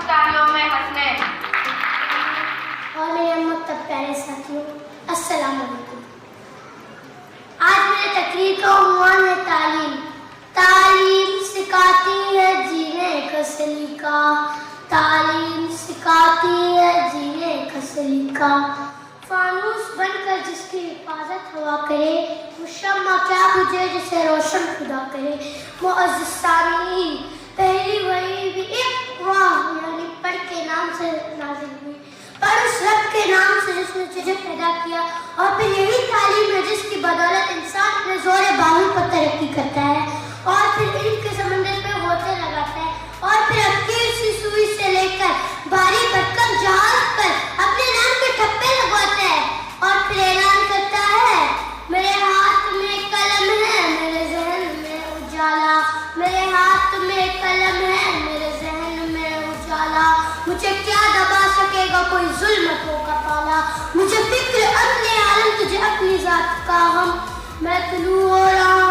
تالیوں میں ہنسنے۔ اور میرے مکتب پیارے ساتھیوں، السلام علیکم۔ آج میرے تقریر کا عنوان ہے تعلیم۔ تعلیم سکھاتی ہے جینے کا سلیقہ، تعلیم سکھاتی ہے جینے کا سلیقہ۔ فانوس بن کر جس کی حفاظت ہوا کرے، وہ شمع کیا بجھے جسے روشن خدا کرے۔ معزز سامعین، پہلی وحی بھی اقرا یعنی پڑھ کے نام سے نازل ہوئی، پر اس رب کے نام سے جس نے تجھے پیدا کیا، اور پھر یہی تعلیم ہے جس کی بدولت انسان اپنے زور باہو پر ترقی کرتا ہے، اور پھر علم کے سمندر پہ غوطے لگاتا ہے، اور پھر اکیل سی سوئی سے لے کر بھاری بھرکم جہاز پر اپنے نام کے ٹھپے لگواتا ہے، اور پھر اعلان کرتا ہے میرے ہاتھ میں قلم ہے میرے ذہن میں اجالا، میرے ہاتھ میں قلم ہے میرے ذہن میں اجالا، مجھے کیا دبا سکے گا کوئی ظلمتوں کا پالا، مجھے فکر اپنے عالم تجھے اپنی ذات کا غم، میں طلوع ہو رہا